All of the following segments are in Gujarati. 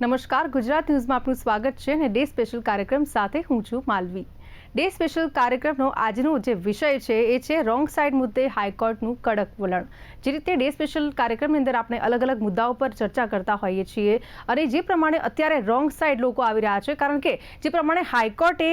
નમસ્કાર, ગુજરાત ન્યૂઝમાં આપનું સ્વાગત છે અને ડે સ્પેશિયલ કાર્યક્રમ સાથે હું છું માલવી। ડે સ્પેશિયલ કાર્યક્રમનો આજનો જે વિષય છે એ છે રોંગ સાઇડ મુદ્દે હાઈકોર્ટનું કડક વલણ। જે રીતે ડે સ્પેશિયલ કાર્યક્રમની અંદર આપણે અલગ અલગ મુદ્દાઓ પર ચર્ચા કરતા હોઈએ છીએ અને જે પ્રમાણે અત્યારે રોંગ સાઇડ લોકો આવી રહ્યા છે, કારણ કે જે પ્રમાણે હાઈકોર્ટે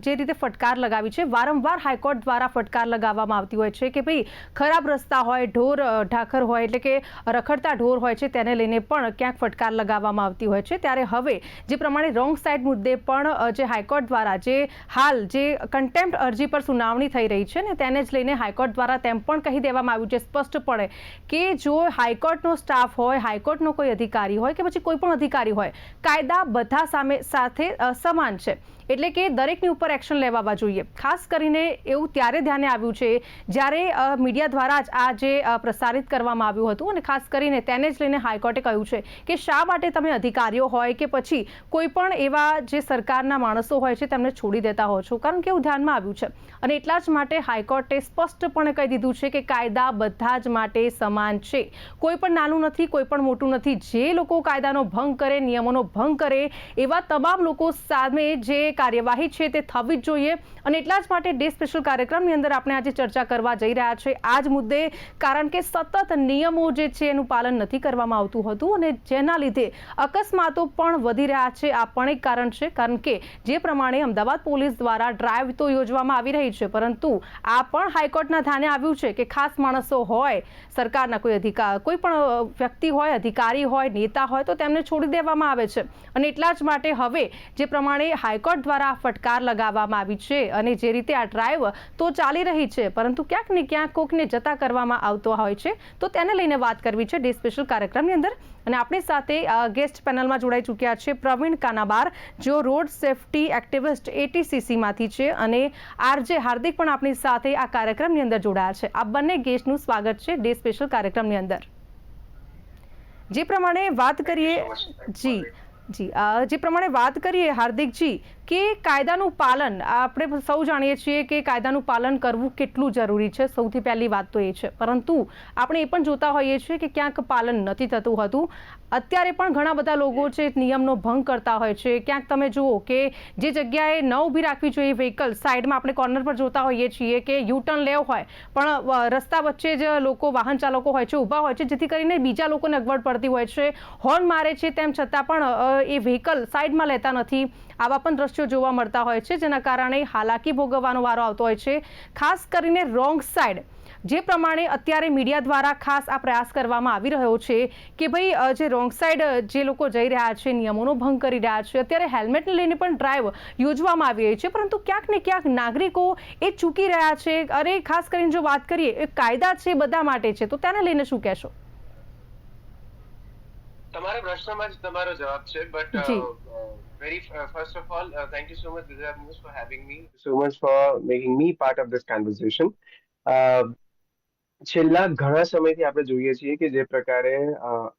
જે રીતે ફટકાર લગાવી છે, વારંવાર હાઈકોર્ટ દ્વારા ફટકાર લગાવવામાં આવતી હોય છે કે ભાઈ ખરાબ રસ્તા હોય, ઢોર ઢાખર હોય, એટલે કે રખડતા ઢોર હોય છે તેને લઈને પણ ક્યાંક ફટકાર લગાવવામાં આવતી હોય છે। ત્યારે હવે જે પ્રમાણે રોંગ સાઇડ મુદ્દે પણ જે હાઈકોર્ટ દ્વારા જે હાલ જે કન્ટેમ્પ્ટ અરજી પર સુનાવણી થઈ રહી છે ને તેને જ લઈને હાઈકોર્ટ દ્વારા તેમ પણ કહી દેવામાં આવ્યું છે સ્પષ્ટપણે કે જો હાઈકોર્ટનો સ્ટાફ હોય, હાઈકોર્ટનો કોઈ અધિકારી હોય કે પછી કોઈ પણ અધિકારી હોય, કાયદા બધા સાથે સમાન છે, એટલે કે દરેકની ઉપર એક્શન લેવા જોઈએ। ખાસ કરીને એવું ત્યારે ધ્યાને આવ્યું છે જ્યારે મીડિયા દ્વારા જ આ જે પ્રસારિત કરવામાં આવ્યું હતું અને ખાસ કરીને તેને જ લઈને હાઈકોર્ટે કહ્યું છે કે શા માટે તમે અધિકારીઓ હોય કે પછી કોઈ પણ એવા જે સરકારના માણસો હોય છે તેમને છોડી દેતા હો છો, કારણ કે એવું ધ્યાનમાં આવ્યું છે અને એટલા જ માટે હાઈકોર્ટે સ્પષ્ટપણે કહી દીધું છે કે કાયદા બધા જ માટે સમાન છે, કોઈ પણ નાનું નથી, કોઈ પણ મોટું નથી। જે લોકો કાયદાનો ભંગ કરે, નિયમોનો ભંગ કરે, એવા તમામ લોકો સામે જે કાર્યવાહી છે તે થવી જ જોઈએ અને એટલા જ માટે ડે સ્પેશિયલ કાર્યક્રમની અંદર આપણે આજે ચર્ચા કરવા જઈ રહ્યા છે આ જ મુદ્દે, કારણ કે સતત નિયમો જે છે એનું પાલન નથી કરવામાં આવતું હતું અને જેના લીધે અકસ્માતો પણ વધી રહ્યા છે। આ પણ એક કારણ છે, કારણ કે જે પ્રમાણે અમદાવાદ પોલીસ દ્વારા ડ્રાઈવ તો યોજવામાં આવી રહી છે, પરંતુ આ પણ હાઈકોર્ટના ધ્યાને આવ્યું છે કે ખાસ માણસો હોય, સરકારના કોઈ પણ વ્યક્તિ હોય, અધિકારી હોય, નેતા હોય તો તેમને છોડી દેવામાં આવે છે અને એટલા જ માટે હવે જે પ્રમાણે હાઈકોર્ટ દ્વારા ફટકાર લગાવવામાં આવી છે અને જે રીતે આ ડ્રાઈવ તો ચાલી રહી છે, પરંતુ ક્યાંક ને ક્યાંક કોકને જતા કરવામાં આવતો હોય છે, તો તેને લઈને વાત કરવી છે ડે સ્પેશિયલ કાર્યક્રમની અંદર। અને આપણી સાથે ગેસ્ટ પેનલમાં જોડાઈ ચૂક્યા છે પ્રવીણ કાનાબાર, જેઓ રોડ સેફટી એક્ટિવિસ્ટ ATCCમાંથી છે, અને આરજે હાર્દિક પણ આપણી સાથે આ કાર્યક્રમની અંદર જોડાયા છે। આ બંને ગેસ્ટનું સ્વાગત છે ડે સ્પેશિયલ કાર્યક્રમની અંદર। જે પ્રમાણે વાત કરીએ જે પ્રમાણે વાત કરીએ હાર્દિકજી કે કાયદાનું પાલન, આપણે સૌ જાણીએ છીએ કે કાયદાનું પાલન કરવું કેટલું જરૂરી છે, સૌથી પહેલી વાત તો એ છે, પરંતુ આપણે એ પણ જોતા હોઈએ છીએ કે ક્યાંક પાલન નથી થતું હતું। અત્યારે પણ ઘણા બધા લોકો છે નિયમનો ભંગ કરતા હોય છે। ક્યાંક તમે જુઓ કે જે જગ્યાએ ન ઊભી રાખવી જોઈએ વ્હીકલ, સાઈડમાં આપણે કોર્નર પર જોતા હોઈએ છીએ કે યુટર્ન લેવ હોય પણ રસ્તા વચ્ચે જ લોકો, વાહન ચાલકો હોય છે, ઊભા હોય છે, જેથી કરીને બીજા લોકોને અગવડ પડતી હોય છે, હોર્ન મારે છે, તેમ છતાં પણ એ વ્હીકલ સાઈડમાં લેતા નથી। આવા પણ દ્રશ્યો જોવા મળતા હોય છે, જેના કારણે હાલાકી ભોગવવાનો વારો આવતો હોય છે। ખાસ કરીને રોંગ સાઈડ જે પ્રમાણે અત્યારે મીડિયા દ્વારા ખાસ આ પ્રયાસ કરવામાં આવી રહ્યો છે કે ભાઈ જે રોંગ સાઈડ જે લોકો જઈ રહ્યા છે, નિયમોનો ભંગ કરી રહ્યા છે, અત્યારે હેલ્મેટને લઈને પણ ડ્રાઈવ યોજવામાં આવી રહી છે, પરંતુ ક્યાંક ને ક્યાંક નાગરિકો એ ચૂકી રહ્યા છે। અરે ખાસ કરીને જો વાત કરીએ, એ કાયદા છે બધા માટે છે, તો તેને લઈને શું કહેશો? તમારા પ્રશ્નમાં જ તમારો જવાબ છે, but first of all, thank you so much, Gujarat News, for having me, so much for making me part of this conversation. છેલ્લા ઘણા સમયથી આપણે જોઈએ છીએ કે જે પ્રકારે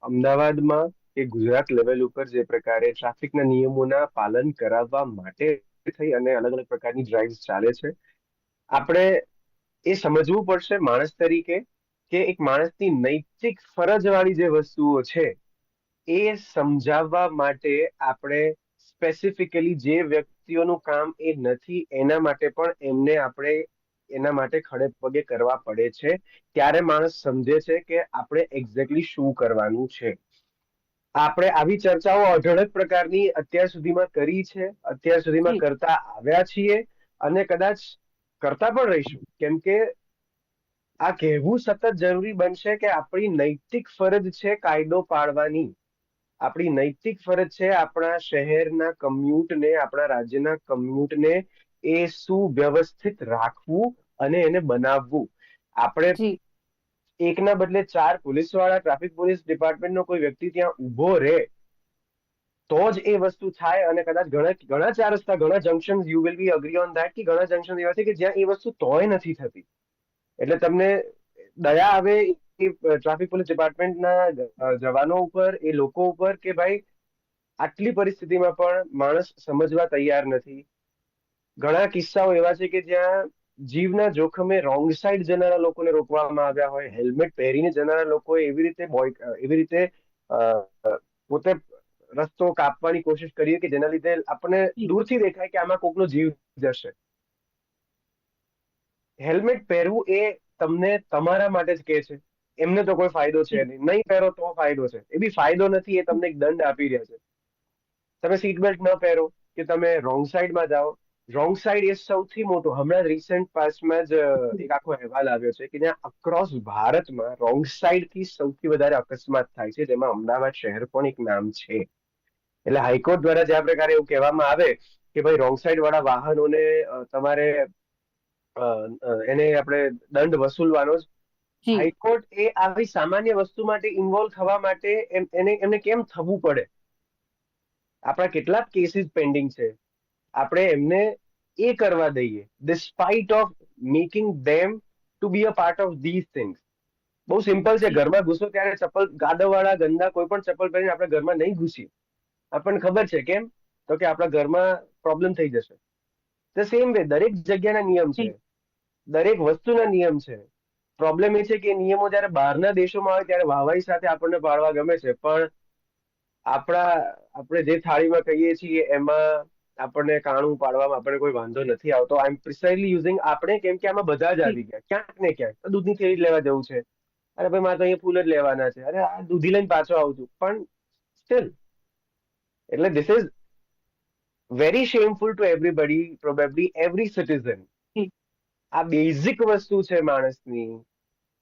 અમદાવાદમાં કે ગુજરાત લેવલ ઉપર જે પ્રકારે ટ્રાફિકના નિયમોના પાલન કરાવવા માટે થઈ અને અલગ અલગ પ્રકારની ડ્રાઇવ્સ ચાલે છે, આપણે એ સમજવું પડશે માણસ તરીકે કે એક માણસની નૈતિક ફરજવાળી જે વસ્તુઓ છે એ સમજાવવા માટે આપણે સ્પેસિફિકલી જે વ્યક્તિઓનું કામ એ નથી એના માટે પણ એમને આપણે એના માટે ખડે પગે કરવા પડે છે, ત્યારે માણસ સમજે છે કે આપણે એક્ઝેક્ટલી શું કરવાનું છે। આપણે આવી ચર્ચાઓ અઢળક પ્રકારની અત્યાર સુધીમાં કરી છે, અત્યાર સુધીમાં કરતા આવ્યા છીએ અને કદાચ કરતા પણ રહીશું, કેમ કે આ કહેવું સતત જરૂરી બનશે કે આપણી નૈતિક ફરજ છે કાયદો પાળવાની। આપણી નૈતિક ફરજ છે આપણા શહેરના કમ્યુટને, આપણા રાજ્યના કમ્યુટને એ સુવ્યવસ્થિત રાખવું અને એને બનાવવું। આપણે એકના બદલે 4 પોલીસવાળા, ટ્રાફિક પોલીસ ડિપાર્ટમેન્ટનો કોઈ વ્યક્તિ ત્યાં ઊભો રહે તો જ એ વસ્તુ થાય। અને કદાચ ઘણા 4 રસ્તા, ઘણા junction, you will be agree on that, કે ઘણા જંકશન એવા છે કે જ્યાં એ વસ્તુ તોય નથી થતી। એટલે તમને દયા આવે ટ્રાફિક પોલીસ ડિપાર્ટમેન્ટના જવાનો ઉપર, એ લોકો ઉપર કે ભાઈ આટલી પરિસ્થિતિમાં પણ માણસ સમજવા તૈયાર નથી। ઘણા કિસ્સાઓ એવા છે કે જ્યાં જીવના જોખમે રોંગ સાઈડ જનારા લોકોને રોકવામાં આવ્યા હોય, હેલ્મેટ પહેરીને જનારા લોકોએ એવી રીતે પોતે રસ્તો કાપવાની કોશિશ કરીએ કે જેના લીધે આપણને દૂરથી દેખાય કે આમાં કોકનો જીવ જશે. હેલ્મેટ પહેરવું એ તમને તમારા માટે જ કે છે, એમને તો કોઈ ફાયદો છે નહીં. નહીં પહેરો તો ફાયદો છે, એ બી ફાયદો નથી, એ તમને એક દંડ આપી રહ્યા છે. તમે સીટ બેલ્ટ ન પહેરો કે તમે રોંગ સાઈડમાં જાઓ, રોંગ સાઈડ એ સૌથી મોટો, હમણાં રિસેન્ટ પાસ્ટમાં જ એક આખો અહેવાલ આવ્યો છે કે જ્યાં અક્રોસ ભારતમાં રોંગ સાઈડ થી સૌથી વધારે અકસ્માત થાય છે, જેમાં અમદાવાદ શહેર પણ એક નામ છે. એટલે હાઈકોર્ટ દ્વારા જે આ પ્રકારે એવું કહેવામાં આવે કે ભાઈ રોંગ સાઈડ વાળા વાહનોને તમારે એને આપણે દંડ વસૂલવાનો જ. જી હાઈકોર્ટ એ આવી સામાન્ય વસ્તુ માટે ઇન્વોલ્વ થવા માટે એમને કેમ થવું પડે? આપણા કેટલાક કેસીસ પેન્ડિંગ છે, આપણે એમને એ કરવા દઈએ despite of making them to be a part of these things. બહુ સિમ્પલ છે, ઘરમાં ઘૂસો ત્યારે ચપ્પલ ગાદોવાળા ગંદા કોઈ પણ ચપ્પલ પહેરીને આપણે ઘરમાં નહીં ઘૂસીએ. આપણને ખબર છે કેમ? તો કે આપણા ઘરમાં પ્રોબ્લેમ થઈ જશે. ધ સેમ વે દરેક જગ્યાના નિયમ છે, દરેક વસ્તુના નિયમ છે. પ્રોબ્લેમ એ છે કે નિયમો જયારે બહારના દેશોમાં આવે ત્યારે વાહવાઈ સાથે આપણને પાડવા ગમે છે, પણ આપણે જે થાળીમાં કહીએ છીએ એમાં આપણને કાણું પાડવામાં આપણને કોઈ વાંધો નથી આવતો. આઈ એમ પ્રિસાઇઝલી યુઝિંગ આપણે, કેમ કે આમાં બધા જ આવી ગયા ક્યાંક ને ક્યાંક. દૂધની થેલી લેવા જવું છે, અરે ભાઈ મારે તો અહીંયા ફૂલ જ લેવાના છે, અરે આ દૂધી લઈને પાછો આવું છું, પણ સ્ટીલ. એટલે this is very shameful to everybody, probably every citizen. આ બેઝિક વસ્તુ છે માણસની,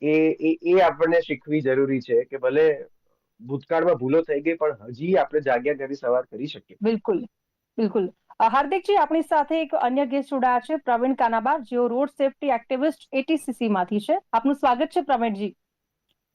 એ આપણને શીખવી જરૂરી છે કે ભલે ભૂતકાળમાં ભૂલો થઈ ગઈ પણ હજી આપણે જાગ્યા કરી સવાર કરી શકીએ. બિલકુલ બિલકુલ. હાર્દિકજી, આપણી સાથે એક અન્ય ગેસ્ટ જોડાયા છે, પ્રવીણ કાનાબાર, જેઓ રોડ સેફટી એક્ટિવિસ્ટ એટીસીસી માંથી છે. આપનું સ્વાગત છે પ્રવીણજી.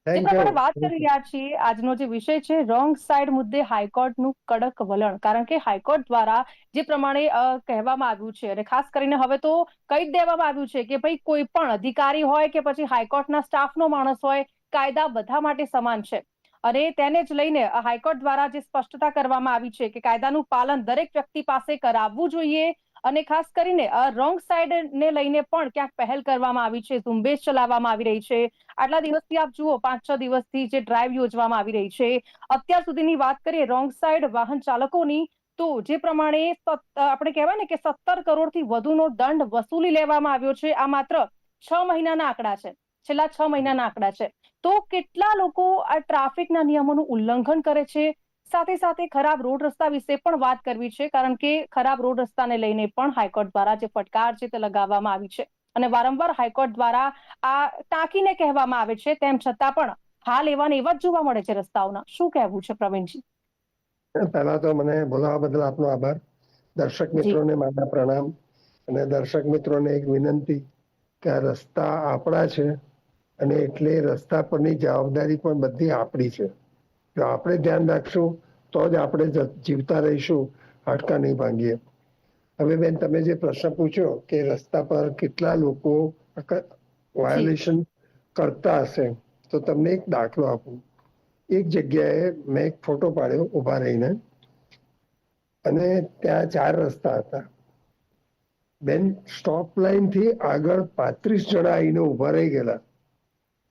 જે પ્રમાણે વાત કરી રહ્યા છીએ, આજનો જે વિષય છે રોંગ સાઈડ મુદ્દે હાઈકોર્ટનું કડક વલણ. કારણ કે હાઈકોર્ટ દ્વારા જે પ્રમાણે કહેવામાં આવ્યું છે, અને ખાસ કરીને હવે તો કહી જ દેવામાં આવ્યું છે કે ભાઈ કોઈ પણ અધિકારી હોય કે પછી હાઈકોર્ટના સ્ટાફનો માણસ હોય, કાયદા બધા માટે સમાન છે. અને તેને જ લઈને હાઈકોર્ટ દ્વારા જે સ્પષ્ટતા કરવામાં આવી છે કે કાયદાનું પાલન દરેક વ્યક્તિ પાસે કરાવવું જોઈએ. અને ખાસ કરીને રોંગ સાઈડને લઈને પણ ક્યાંક પહેલ કરવામાં આવી છે, ઝુંબેશ ચલાવવામાં આવી રહી છે. આટલા દિવસથી આપ જુઓ, 5-6 દિવસથી જે ડ્રાઈવ યોજવામાં આવી રહી છે, અત્યાર સુધીની વાત કરીએ રોંગ સાઈડ વાહન ચાલકોની, તો જે પ્રમાણે આપણે કહેવાય ને કે 17 કરોડથી વધુનો દંડ વસૂલી લેવામાં આવ્યો છે. આ માત્ર 6 મહિનાના આંકડા છે, છેલ્લા 6 મહિનાના આંકડા છે. તો કેટલા લોકો આ ટ્રાફિકના નિયમોનું ઉલ્લંઘન કરે છે? સાથે સાથે ખરાબ રોડ રસ્તા વિશે પણ વાત કરવી છે, કારણ કે ખરાબ રોડ રસ્તાને લઈને પણ હાઈકોર્ટ દ્વારા જે ફટકાર છે તે લગાવવામાં આવી છે. અને વારંવાર હાઈકોર્ટ દ્વારા આ ટાંકીને કહેવામાં આવે છે, તેમ છતાં પણ હાલ એવા ને એવા જ જોવા મળે છે રસ્તાઓના. શું કહેવું છે પ્રવીણજી? પહેલા તો મને બોલાવવા બદલ આપનો આભાર. દર્શક મિત્રોને મારા પ્રણામ. અને દર્શક મિત્રોને એક વિનંતી કે આ રસ્તા આપણા છે, અને એટલે રસ્તા પરની જવાબદારી પણ બધી આપણી છે. જો આપણે ધ્યાન રાખશું તો જ આપણે જીવતા રહીશું, હાડકા નહીં ભાંગીએ. હવે બેન, તમે જે પ્રશ્ન પૂછ્યો કે રસ્તા પર કેટલા લોકો વાયોલેશન કરતા હશે, તો તમને એક દાખલો આપું. એક જગ્યાએ મેં એક ફોટો પાડ્યો ઉભા રહીને, અને ત્યાં 4 રસ્તા હતા. બેન, સ્ટોપ લાઈન થી આગળ 35 જણા આવીને ઉભા રહી ગયેલા.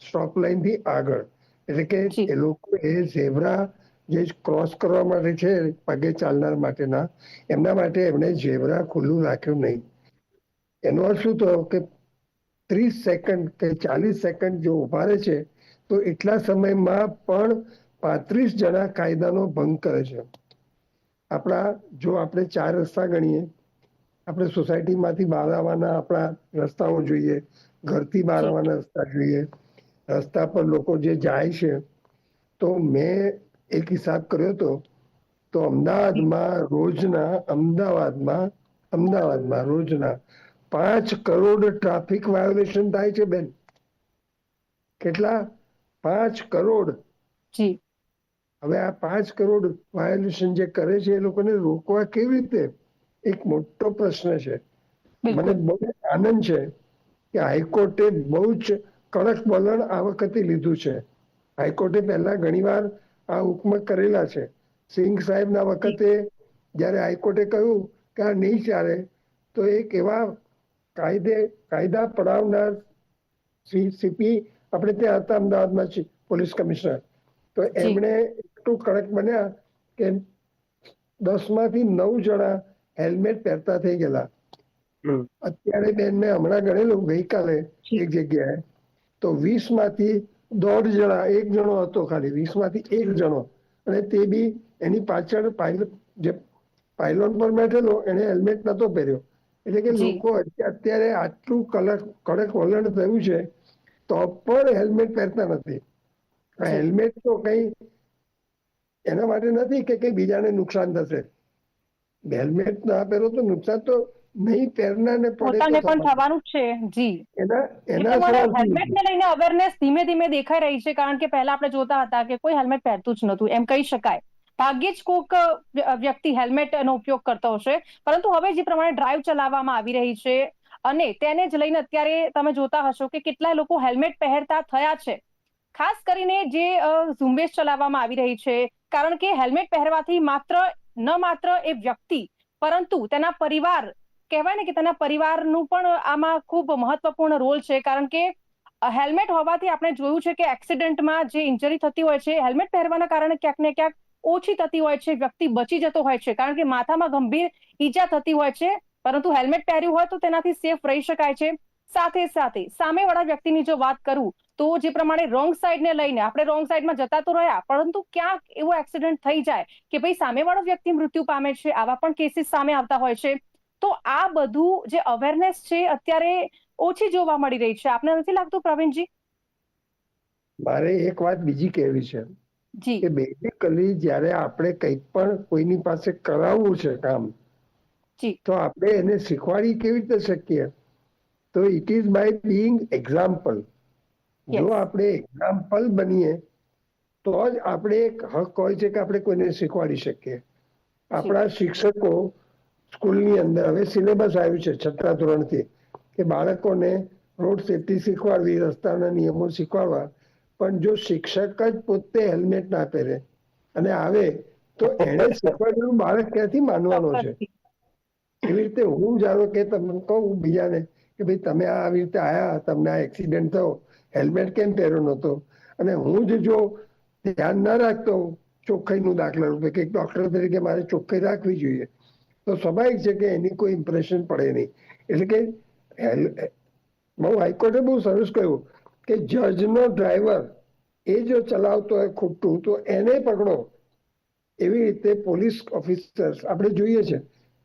સ્ટોપ લાઈન થી આગળ, એટલે કે એ લોકો એ ઝેબ્રા જે ક્રોસ કરવા માટે છે પગે ચાલનાર માટેના, એમના માટે એમણે ઝેબ્રા ખુલ્લું રાખ્યું નહીં. એનો અર્થ શું થયો કે 30 સેકન્ડ કે 40 સેકન્ડ જો ઉભા રહે છે, તો એટલા સમયમાં પણ 35 જણા કાયદાનો ભંગ કરે છે. જો આપણે 4 રસ્તા ગણીએ, આપણે સોસાયટીમાંથી બહાર આવવાના આપણા રસ્તાઓ જોઈએ, ઘરથી બહાર આવવાના રસ્તા જોઈએ, રસ્તા પર લોકો જે જાય છે, તો મેં એક હિસાબ કર્યો હતો, તો અમદાવાદમાં રોજના 5 કરોડ ટ્રાફિક વાયોલેશન થાય છે બેન. કેટલા? 5 કરોડ. હવે આ 5 કરોડ વાયોલેશન જે કરે છે, એ લોકોને રોકવા કેવી રીતે? એક મોટો પ્રશ્ન છે. મને બહુ આનંદ છે કે હાઈકોર્ટે બહુ જ કડક વલણ આ વખતે લીધું છે. હાઈકોર્ટે પહેલા ઘણીવાર આ હુકમ કરેલા છે. સિંઘ સાહેબના વખતે જ્યારે હાઈકોર્ટે કહ્યું કે આ નહીં ચાલે, તો એક એવા કાયદા પડાવનાર સીપી આપણે ત્યાં હતા અમદાવાદમાં, પોલીસ કમિશનર, તો એમણે એટલું કડક બન્યા કે 10માંથી 9 જણા હેલ્મેટ પહેરતા થઈ ગયેલા. અત્યારે બેન મેં હમણાં ગણેલું ગઈકાલે એક જગ્યાએ, તો 20માંથી 1.5 જણા, એક જણો હતો ખાલી, 20માંથી 1 જણો, અને તે બી એની પાછળ જે પાયલોન પર બેઠેલો એને હેલ્મેટ નતો પહેર્યો. એટલે કે લોકો અત્યારે આટલું કડક વલણ થયું છે તો પણ હેલ્મેટ પહેરતા નથી. હેલ્મેટ તો કઈ એના માટે નથી કે કઈ બીજાને નુકસાન થશે. હેલ્મેટ ના પહેરો તો નુકસાન તો નહીં પહેરનારને પડે તો થવાનું છે. જી, એના હેલ્મેટને લઈને અવેરનેસ ધીમે ધીમે દેખાઈ રહી છે, કારણ કે પહેલા આપણે જોતા હતા કે કોઈ હેલ્મેટ પહેરતું જ નહોતું, એમ કહી શકાય. ભાગ્યે જ કોઈક વ્યક્તિ હેલ્મેટનો ઉપયોગ કરતો હશે, પરંતુ હવે જે પ્રમાણે ડ્રાઈવ ચલાવવામાં આવી રહી છે અને તેને જ લઈને અત્યારે તમે જોતા હશો કે કેટલાય લોકો હેલ્મેટ પહેરતા થયા છે. ખાસ કરીને જે ઝુંબેશ ચલાવવામાં આવી રહી છે, કારણ કે હેલ્મેટ પહેરવાથી માત્ર એ વ્યક્તિ, પરંતુ તેના પરિવાર, કહેવાય ને કે તેના પરિવારનું પણ આમાં ખૂબ મહત્વપૂર્ણ રોલ છે. કારણ કે હેલ્મેટ હોવાથી આપણે જોયું છે કે એક્સિડન્ટમાં જે ઇન્જરી થતી હોય છે, હેલ્મેટ પહેરવાના કારણે ક્યાંક ને ક્યાંક ઓછી થતી હોય છે, વ્યક્તિ બચી જતો હોય છે, કારણ કે માથામાં ગંભીર ઈજા થતી હોય છે, પરંતુ હેલ્મેટ પહેર્યું હોય તો તેનાથી સેફ રહી શકાય છે. સાથે સાથે સામેવાળા વ્યક્તિની જો વાત કરું તો જે પ્રમાણે રોંગ સાઈડને લઈને આપણે રોંગ સાઈડમાં જતા તો રહ્યા, પરંતુ ક્યાંક એવો એક્સિડન્ટ થઈ જાય કે ભાઈ સામેવાળો વ્યક્તિ મૃત્યુ પામે છે, આવા પણ કેસીસ સામે આવતા હોય છે. તો આ બધું જે અવેરનેસ છે અત્યારે ઓછી જોવા મળી રહી છે. આપને નથી લાગતું પ્રવીણજી? મારે એક વાત બીજી કહેવી છે કે બેઝિકલી જ્યારે આપણે કંઈ પણ કોઈની પાસે કરાવવું છે કામ, તો આપણે એને શીખવાડી કેવી રીતે શકીએ? તો it is by being example. જો આપણે એક્ઝામ્પલ બનીએ તો જ આપણે એક હક હોય છે કે આપણે કોઈને શીખવાડી શકીએ. આપણા શિક્ષકો સ્કૂલની અંદર હવે સિલેબસ આવ્યું છે 6થા ધોરણથી કે બાળકોને રોડ સેફટી શીખવાડવી, રસ્તાના નિયમો શીખવાડવા. પણ જો શિક્ષક જ પોતે હેલ્મેટ ના પહેરે અને આવે તો એને શીખવાડેલું બાળક ક્યાંથી માનવાનો છે? એવી રીતે હું જાણો કે તમને કહું બીજાને કે ભાઈ તમે આવી રીતે આયા, તમને આ એક્સિડન્ટ થયો, હેલ્મેટ કેમ પહેર્યો નતો? અને હું જ જો ધ્યાન ના રાખતો ચોખ્ખાઈનું દાખલા રૂપે કે ડોક્ટર તરીકે મારે ચોખ્ખાઈ રાખવી જોઈએ, તો સ્વાભાવિક છે કે એની કોઈ ઇમ્પ્રેશન પડે નહીં. એટલે કે બહુ હાઈકોર્ટે બહુ સરસ કહ્યું કે જજનો ડ્રાઈવર એ જો ચલાવતો હોય ખોટું તો એને પકડો. એવી રીતે પોલીસ ઓફિસર્સ આપણે જોઈએ છે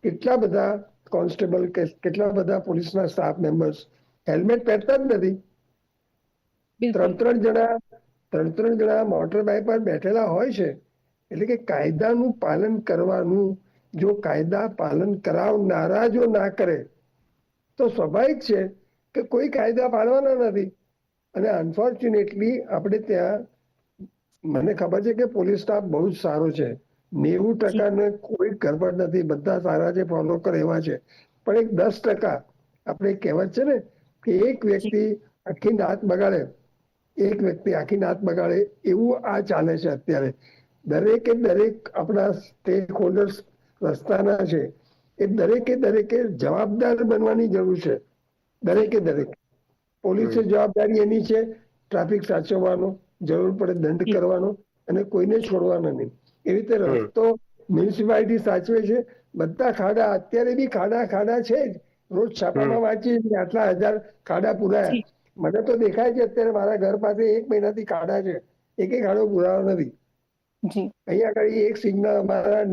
કેટલા બધા કોન્સ્ટેબલ કે કેટલા બધા પોલીસના સ્ટાફ મેમ્બર્સ હેલ્મેટ પહેરતા જ નથી. ત્રણ જણા મોટર બાઇક પર બેઠેલા હોય છે. એટલે કે કાયદાનું પાલન કરવાનું, જો કાયદા પાલન કરાવનારા જો ના કરે તો સ્વાભાવિક છે કે કોઈ કાયદા પાડવાના નથી. અને અનફોર્ચ્યુનેટલી આપણે ત્યાં, મને ખબર છે કે પોલીસ સ્ટાફ બહુ જ સારો છે, 90% કોઈ ગરબડ નથી, બધા સારા છે, ફોલો કરે એવા છે. પણ એક 10% આપણે કહેવત છે ને કે એક વ્યક્તિ આખી નાત બગાડે, એક વ્યક્તિ આખી નાત બગાડે, એવું આ ચાલે છે અત્યારે. દરેકે દરેક આપણા સ્ટેક હોલ્ડર્સ રસ્તાના છે, એ દરેકે જવાબદાર બનવાની જરૂર છે. દરેક પોલીસે જવાબદારી એની છે ટ્રાફિક સાચવવાનો, જરૂર પડે દંડ કરવાનો અને કોઈને છોડવાનો નહીં. એવી રીતે રસ્તો મ્યુનિસિપાલિટી સાચવે છે. બધા ખાડા, અત્યારે બી ખાડા છે જ. રોજ છાપામાં વાંચીએ આટલા 1000 ખાડા પુરાયા. મને તો દેખાય છે અત્યારે મારા ઘર પાસે 1 મહિનાથી ખાડા છે, એક ખાડો પુરાયો નથી. અહીંયા આગળ એક સિગ્નલ અમારા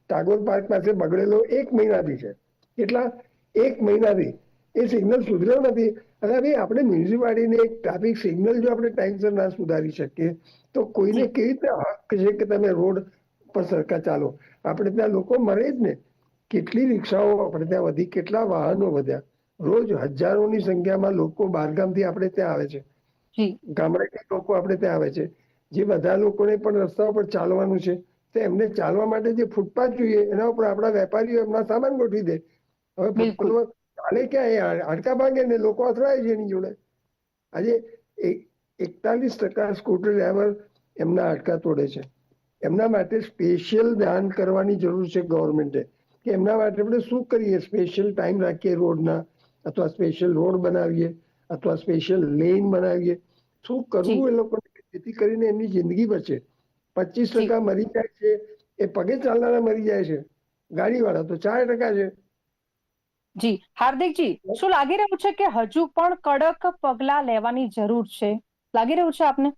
ટાગોર પાર્ક પાસે બગડેલો 1 મહિનાથી છે. કેટલા? 1 મહિનાથી એ સિગ્નલ સુધર્યો નથી. અને ભાઈ આપણે મ્યુનિસિપાલિટીને એક ટ્રાફિક સિગ્નલ જો આપણે ટાઈમસર ના સુધારી શકીએ તો કોઈને કેવી રીતે હક છે કે તમે રોડ પર સરખા ચાલો? આપણે ત્યાં લોકો મરે જ ને. કેટલી રિક્ષાઓ આપણે ત્યાં વધી, કેટલા વાહનો વધ્યા. રોજ હજારોની સંખ્યામાં લોકો બહારગામથી આપણે ત્યાં આવે છે, ગામડેથી લોકો આપણે ત્યાં આવે છે. જે બધા લોકોને પણ રસ્તા ઉપર ચાલવાનું છે તો એમને ચાલવા માટે જે ફૂટપાથ જોઈએ એના ઉપર આપણા વેપારીઓ એમના સામાન ગોઠવી દે. હવે ફૂટપાથ ચાલે ક્યાં? એ હાડકા ભાંગે ને લોકો અથડાય છે એની જોડે. આજે 41% સ્કૂટર ડ્રાઈવર એમના હાડકા તોડે છે. એમના માટે સ્પેશિયલ ધ્યાન કરવાની જરૂર છે ગવર્મેન્ટે કે એમના માટે આપણે શું કરીએ? સ્પેશિયલ ટાઈમ રાખીએ રોડના, અથવા સ્પેશિયલ રોડ બનાવીએ, અથવા સ્પેશિયલ લેન બનાવીએ. શું કરવું એ લોકોને જેથી કરીને એમની જિંદગી બચે. 25% મરી જાય છે એ પગે ચાલનારા મરી જાય છે, ગાડીવાળા તો 4% છે. જી હાર્દિકજી, શું લાગી રહ્યું છે કે હજુ પણ કડક પગલાં લેવાની જરૂર છે? લાગી રહ્યું છે આપને?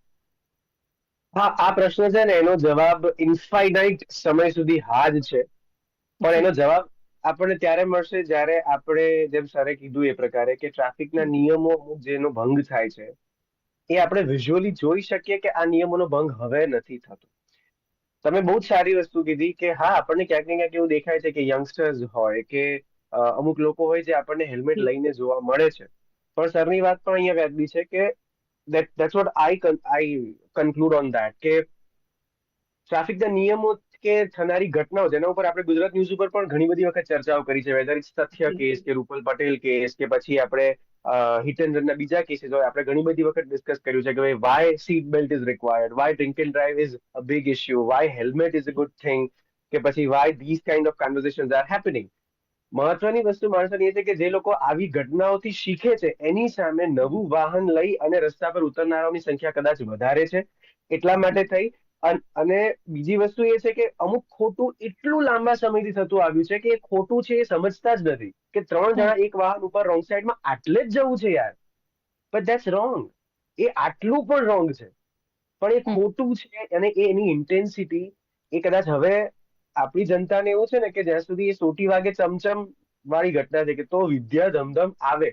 હા, આ પ્રશ્ન છે ને એનો જવાબ ઇન્ફાઇનાઇટ સમય સુધી હા જ છે. પણ જી એનો જવાબ આપણને ત્યારે મળશે જ્યારે આપણે, જેમ સરે કીધું એ પ્રકારે, કે ટ્રાફિકના નિયમો અમુક જેનો ભંગ થાય છે એ આપણે વિઝ્યુઅલી જોઈ શકીએ કે આ નિયમોનો ભંગ હવે નથી થતો. તમે બહુ જ સારી વસ્તુ કીધી કે હા, આપણને ક્યાંક ને ક્યાંક એવું દેખાય છે કે યંગસ્ટર્સ હોય કે અમુક લોકો હોય જે આપણને હેલ્મેટ જી લઈને જોવા મળે છે. પણ સરની વાત પણ અહીંયા વ્યાજબી છે કે that's what I conclude on that, કે ટ્રાફિકના નિયમો કે થનારી ઘટનાઓ જેના ઉપર આપણે ગુજરાત ન્યૂઝ ઉપર પણ ઘણી બધી વખત ચર્ચાઓ કરી છે, વેધર ઇટ્સ તથ્ય જી કેસ કે રૂપલ પટેલ કેસ કે પછી આપણે હિટ એન્ડ રનના બીજા કેસીસ હોય, આપણે ઘણી બધી વખત ડિસ્કસ કર્યું છે કે ભાઈ why seat belt is required, why drink and drive is a big issue, why helmet is a good thing, કે પછી why this kind of conversations are happening. મહત્વની વસ્તુ માણસોની એ છે કે જે લોકો આવી ઘટનાઓથી શીખે છે એની સામે નવું વાહન લઈ અને રસ્તા પર ઉતરનારાઓની સંખ્યા કદાચ વધારે છે. એટલા માટે થઈ અને બીજી વસ્તુ એ છે કે અમુક ખોટું એટલું લાંબા સમયથી થતું આવ્યું છે કે એ ખોટું છે એ સમજતા જ નથી કે 3 હમ, જણા એક વાહન ઉપર રોંગ સાઈડમાં આટલે જ જવું છે યાર. But that's wrong. એ આટલું પણ રોંગ છે. પણ એ હમ, ખોટું છે અને એની ઇન્ટેન્સિટી એ કદાચ હવે આપણી જનતાને એવું છે ને કે જ્યાં સુધી એ સોટી વાગે ચમચમ વાળી ઘટના છે કે તો વિદ્યા ધમધમ આવે.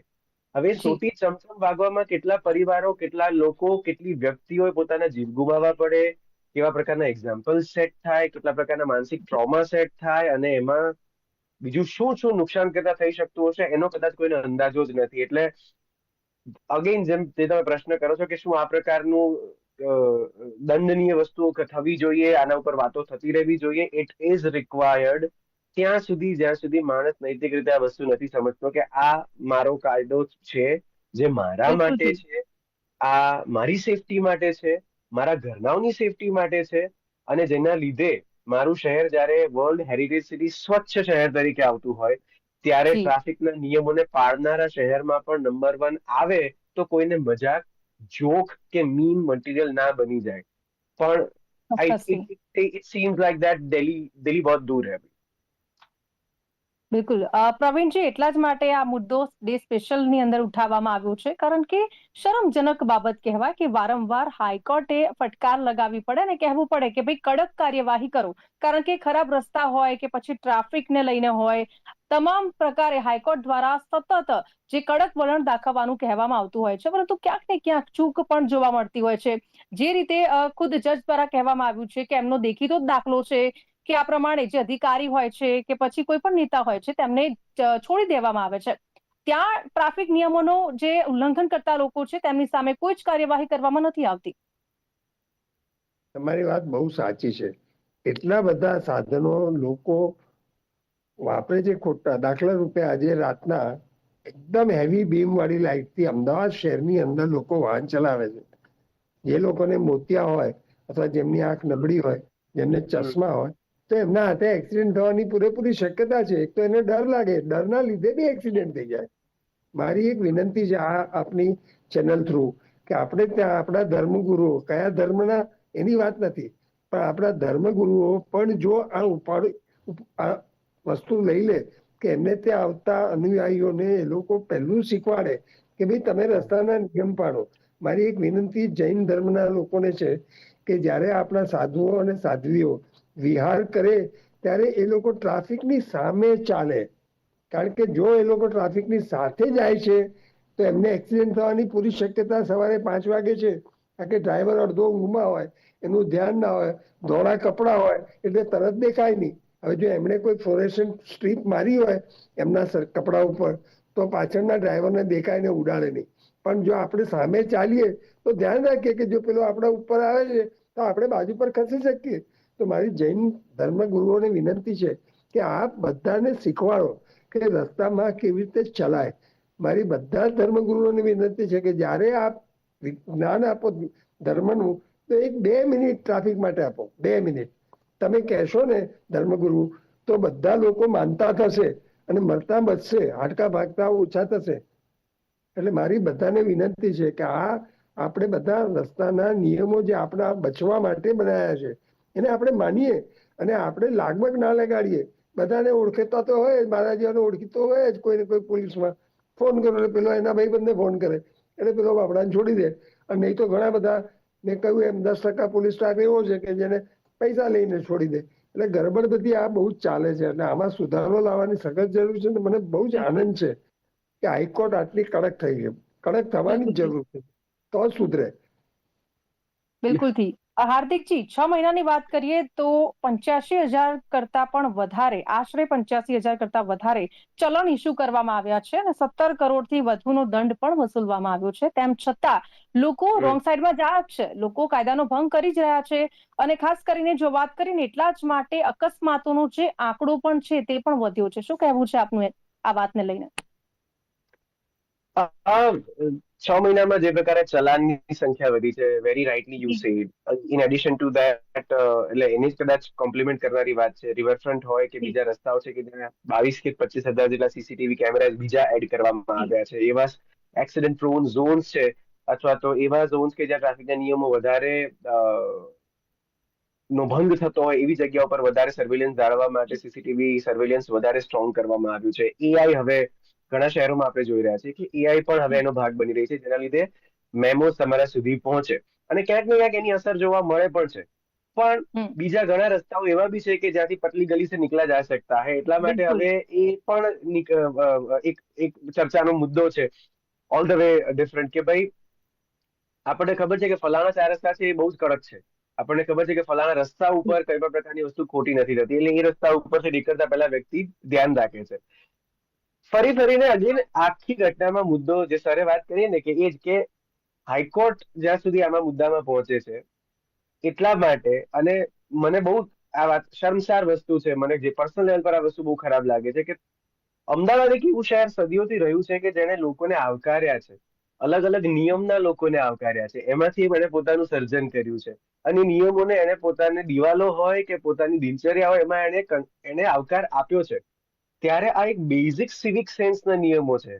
હવે જી સોટી ચમચમ વાગવામાં કેટલા પરિવારો, કેટલા લોકો, કેટલી વ્યક્તિઓએ પોતાના જીવ ગુમાવવા પડે, કેવા પ્રકારના એક્ઝામ્પલ સેટ થાય, કેટલા પ્રકારના માનસિક ટ્રોમા સેટ થાય અને એમાં બીજું શું શું નુકસાન કરતા થઈ શકતું હશે એનો કદાચ કોઈને અંદાજો જ નથી. એટલે અગેન જેમ જે તમે પ્રશ્ન કરો છો કે શું આ પ્રકારનું દંડનીય વસ્તુઓ થવી જોઈએ, આના ઉપર વાતો થતી રહેવી જોઈએ, ઇટ ઇઝ રિક્વાયર્ડ જ્યાં સુધી માણસ નૈતિક રીતે આ વસ્તુ નથી સમજતો કે આ મારો કાયદો છે જે મારા બિલકુલ માટે જી છે, આ મારી સેફટી માટે છે, મારા ઘરનાઓની સેફટી માટે છે અને જેના લીધે મારું શહેર જ્યારે વર્લ્ડ હેરિટેજ સિટી સ્વચ્છ શહેર તરીકે આવતું હોય ત્યારે જી ટ્રાફિકના નિયમોને પાળનારા શહેરમાં પણ નંબર 1 આવે તો કોઈને મજાક, જોક કે મીમ મટીરિયલ ના બની જાય. પણ ચોક્કસથી. It seems like that Delhi બહુ દૂર है. બિલકુલ પ્રવીણજી, એટલા જ માટે આ મુદ્દો ડે સ્પેશિયલ ની અંદર ઉઠાવવામાં આવ્યો છે, કારણ કે શરમજનક બાબત કહેવાય કે વારંવાર હાઈકોર્ટે ફટકાર લગાવવી પડે અને કહેવું પડે કે ભાઈ કડક કાર્યવાહી કરો, કારણ કે ખરાબ રસ્તા હોય કે પછી ટ્રાફિકને લઈને હોય, તમામ પ્રકારે હાઈકોર્ટ દ્વારા સતત જે કડક વલણ દાખવવાનું કહેવામાં આવતું હોય છે, પરંતુ ક્યાંક ને ક્યાંક ચૂક પણ જોવા મળતી હોય છે. જે રીતે ખુદ જજ દ્વારા કહેવામાં આવ્યું છે કે એમનો દેખીતો જ દાખલો છે કે આ પ્રમાણે જે અધિકારી હોય છે કે પછી કોઈ પણ નેતા હોય છે તેમને છોડી દેવામાં આવે છે. ત્યાં ટ્રાફિક નિયમોનું જે ઉલ્લંઘન કરતા લોકો છે તેમની સામે કોઈ જ કાર્યવાહી કરવામાં નથી આવતી. તમારી વાત બહુ સાચી છે. એટલા બધા સાધનો લોકો વાપરે છે ખોટા. દાખલા રૂપે આજે રાતના એકદમ હેવી બીમ વાળી લાઇટ થી અમદાવાદ શહેરની અંદર લોકો વાહન ચલાવે છે. જે લોકોને મોતિયા હોય અથવા જેમની આંખ નબળી હોય, જેમને ચશ્મા હોય, તો એમના હાથે એક્સિડન્ટ થવાની પૂરેપૂરી શક્યતા છે. એક તો એને ડર લાગે, ડરના લીધે બી એક્સિડન્ટ થઈ જાય. મારી એક વિનંતી છે આ આપની ચેનલ થ્રુ કે આપણે ત્યાં આપણા ધર્મગુરુઓ કયા ધર્મના એની વાત નથી, પણ આપણા ધર્મગુરુઓ પણ જો આ વસ્તુ લઈ લે કે એમને ત્યાં આવતા અનુયાયીઓને એ લોકો પહેલું શીખવાડે કે ભાઈ તમે રસ્તાના નિયમ પાડો. મારી એક વિનંતી જૈન ધર્મના લોકોને છે કે જ્યારે આપણા સાધુઓ અને સાધ્વીઓ વિહાર કરે ત્યારે એ લોકો ટ્રાફિકની સામે ચાલે. કારણ કે જો એ લોકો ટ્રાફિકની સાથે જાય છે તો એમને એક્સિડન્ટ થવાની પૂરી શક્યતા સવારે 5 વાગે છે. કારણ કે ડ્રાઈવર અડધો ઊંઘમાં હોય, એનું ધ્યાન ના હોય, ધોળા કપડા હોય એટલે તરત દેખાય નહીં. હવે જો એમણે કોઈ ફ્લોરેસન્ટ સ્ટ્રીપ મારી હોય એમના કપડા ઉપર તો પાછળના ડ્રાઈવરને દેખાય ને ઉડાડે નહીં. પણ જો આપણે સામે ચાલીએ તો ધ્યાન રાખીએ કે જો પેલો આપણા ઉપર આવે છે તો આપણે બાજુ પર ખસી શકીએ. તો મારી જૈન ધર્મગુરુઓને વિનંતી છે કે આ બધાને શીખવાડો કે રસ્તામાં કેવી રીતે ચલાય. મારી બધા ધર્મગુરુઓને વિનંતી છે કે જ્યારે આપ જ્ઞાન આપો ધર્મનું તો 1-2 મિનિટ ટ્રાફિક માટે આપો. 2 મિનિટ તમે કહેશો ને ધર્મગુરુ તો બધા લોકો માનતા થશે અને મળતા બચશે, હાડકા ભાગતા ઓછા થશે. એટલે મારી બધાને વિનંતી છે કે આ આપણે બધા રસ્તાના નિયમો જે આપણા બચવા માટે બનાવ્યા છે એને આપણે માનીએ અને આપણે લાગવગ ના લગાડીએ. બધાને ઓળખતા તો હોય જ, મારા જેવાને ઓળખીતો હોય જ, કોઈને કોઈ પોલીસમાં ફોન કરો એટલે પેલો એના ભાઈબંધને ફોન કરે એટલે પેલો બાપડાને છોડી દે. અને નહીં તો ઘણા બધા મેં કહ્યું એમ 10% પોલીસ સ્ટાફ એવો છે કે જેને પૈસા લઈને છોડી દે. એટલે ગરબડ બધી આ બહુ જ ચાલે છે. એટલે આમાં સુધારો લાવવાની સખત જરૂર છે. મને બહુ જ આનંદ છે કે હાઈકોર્ટ આટલી કડક થઈ છે. કડક થવાની જ જરૂર છે તો જ સુધરે. બિલકુલથી. હાર્દિકજી, 6 મહિનાની વાત કરીએ તો 85,000 કરતા પણ વધારે, આશરે 85,000 કરતા વધારે ચલણ ઇસ્યુ કરવામાં આવ્યા છે અને 17 કરોડથી વધુનો દંડ પણ વસૂલવામાં આવ્યો છે. તેમ છતાં લોકો રોંગ સાઈડમાં જાય જ છે, લોકો કાયદાનો ભંગ કરી જ રહ્યા છે. અને ખાસ કરીને જો વાત કરીને એટલા જ માટે અકસ્માતોનો જે આંકડો પણ છે તે પણ વધ્યો છે. શું કહેવું છે આપનું આ વાતને લઈને? 6 મહિનામાં જે પ્રકારે ચલાનની સંખ્યા વધી છે, very rightly you sad. In addition to that, એટલે એની જ કદાચ કોમ્પ્લિમેન્ટ કરનારી વાત છે, રિવરફ્રન્ટ હોય કે બીજા રસ્તાઓ છે કે જ્યાં 22 કે 25,000 જેટલા સીસીટીવી કેમેરા બીજા એડ કરવામાં આવ્યા છે. એવા એક્સિડન્ટ પ્રોન ઝોન્સ છે અથવા તો એવા ઝોન્સ કે જ્યાં ટ્રાફિકના નિયમો વધારે નો ભંગ થતો હોય એવી જગ્યાઓ પર વધારે સર્વેલન્સ જાળવવા માટે સીસીટીવી સર્વેલન્સ વધારે સ્ટ્રોંગ કરવામાં આવ્યું છે. એઆઈ હવે ઘણા શહેરોમાં આપણે જોઈ રહ્યા છીએ કે એઆઈ પણ હવે એનો ભાગ બની રહી છે, જેના લીધે મેમો તમારા સુધી પહોંચે અને ક્યાંક ને ક્યાંક એની અસર જોવા મળે પણ છે. પણ બીજા ઘણા રસ્તાઓ એવા બી છે કે જ્યાંથી પતલી ગલી સે નીકળા જા સકતા હૈ. એટલા માટે હવે એ પણ એક ચર્ચાનો મુદ્દો છે, ઓલ ધ વે ડિફરન્ટ, કે ભાઈ આપણને ખબર છે કે ફલાણા 4 રસ્તા છે એ બહુ જ કડક છે. આપણને ખબર છે કે ફલાણા રસ્તા ઉપર કઈ પણ પ્રકારની વસ્તુ ખોટી નથી થતી, એટલે એ રસ્તા ઉપરથી નીકળતા પહેલા વ્યક્તિ ધ્યાન રાખે છે. ફરીને અગેન આખી ઘટનામાં મુદ્દો જે સરે વાત કરી ને કે એ જ કે હાઈકોર્ટ જ્યાં સુધી આમાં મુદ્દામાં પહોંચે છે એટલા માટે, અને મને બહુ આ વાત શર્મસાર વસ્તુ છે, મને જે પર્સનલ લેવલ પર આ વસ્તુ બહુ ખરાબ લાગે છે કે અમદાવાદ એક એવું શહેર સદીઓથી રહ્યું છે કે જેને લોકોને આવકાર્યા છે, અલગ અલગ નિયમના લોકોને આવકાર્યા છે, એમાંથી એને પોતાનું સર્જન કર્યું છે અને નિયમોને એને પોતાની દિવાલો હોય કે પોતાની દિનચર્યા હોય એમાં એને આવકાર આપ્યો છે. ત્યારે આ એક બેઝિક સિવિક સેન્સના નિયમો છે,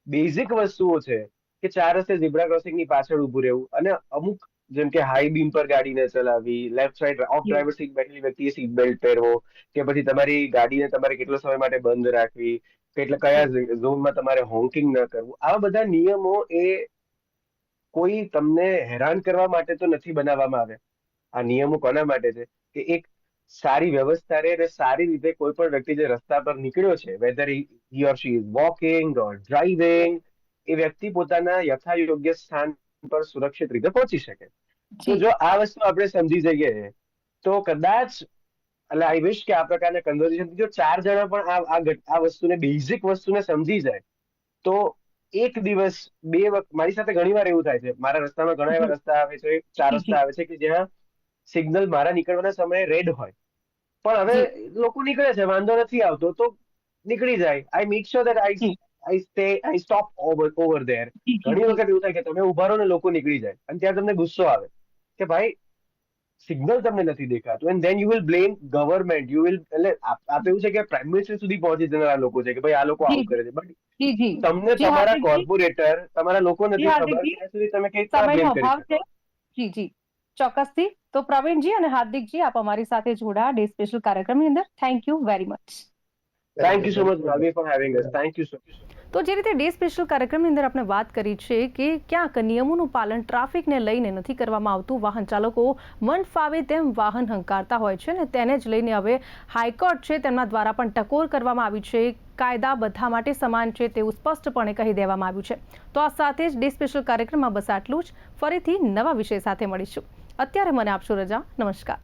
બેઝિક વસ્તુઓ છે કે 4 રસ્તે ઝીબ્રા ક્રોસિંગની પાછળ ઊભું રહેવું અને અમુક જેમ કે હાઈ બીમ પર ગાડી ન ચલાવવી, left side of driver seat બેઠેલી વ્યક્તિએ સીટ બેલ્ટ પહેરવો, કે પછી તમારી ગાડીને તમારે કેટલો સમય માટે બંધ રાખવી, એટલે કયા ઝોનમાં તમારે હોન્કિંગ ન કરવું. આવા બધા નિયમો એ કોઈ તમને હેરાન કરવા માટે તો નથી બનાવવામાં આવ્યા. આ નિયમો કોના માટે છે કે એક સારી વ્યવસ્થા રહે અને સારી રીતે કોઈ પણ વ્યક્તિ જે રસ્તા પર નીકળ્યો છે, whether he or she is walking or driving, એ વ્યક્તિ પોતાના યથાયોગ્ય સ્થાન પર સુરક્ષિત રીતે પહોંચી શકે. તો જો આ વસ્તુ આપણે સમજી જઈએ તો કદાચ, એટલે આઈ વિશ કે આ પ્રકારના કન્વર્ઝેશન જો 4 જણા પણ આ વસ્તુને, બેઝિક વસ્તુને સમજી જાય તો એક દિવસ 2 વખત, મારી સાથે ઘણીવાર એવું થાય છે, મારા રસ્તામાં ઘણા એવા રસ્તા આવે છે, 4 રસ્તા આવે છે કે જ્યાં સિગ્નલ મારા નીકળવાના સમયે રેડ હોય, પણ હવે લોકો નીકળે છે, વાંધો નથી આવતો તો નીકળી જાય. I make sure that I stop over there. ઘણી વખત એવું થાય કે તમે ઉભા રહો ને લોકો નીકળી જાય અને ત્યારે તમને ગુસ્સો આવે કે ભાઈ સિગ્નલ તમને નથી દેખાતું, and then you will blame government, you will, એટલે આપ એવું છે કે પ્રાઇમ મિનિસ્ટર સુધી પહોંચી જનારા લોકો છે કે ભાઈ આ લોકો આવું કરે છે, બટ તમને તમારા કોર્પોરેટર, તમારા લોકો નથી ખબર ત્યાં સુધી તમે કઈ રીતે બ્લેમ કરી શકો? જી ચોક્કસથી. તો પ્રવીણજી અને હાર્દિકજી, આપ અમારી સાથે જોડાયા ડે સ્પેશિયલ કાર્યક્રમની અંદર. Thank you very much. Thank you so much Malvi for having us. Thank you so much. તો જે રીતે ડે સ્પેશિયલ કાર્યક્રમની અંદર આપણે વાત કરી છે કે ક્યાંક નિયમોનું પાલન ટ્રાફિકને લઈને નથી કરવામાં આવતું, વાહન ચાલકો મન ફાવે તેમ વાહન હંકારતા હોય છે ને તેને જ લઈને હવે હાઈકોર્ટ છે તેમના દ્વારા પણ ટકોર કરવામાં આવી છે. કાયદા બધા માટે સમાન છે તેવું સ્પષ્ટપણે કહી દેવામાં આવ્યું છે. તો આ સાથે જ ડે સ્પેશિયલ કાર્યક્રમમાં બસ આટલું જ. ફરીથી નવા વિષય સાથે મળીશું. અત્યારે મને આપશો રજા. નમસ્કાર.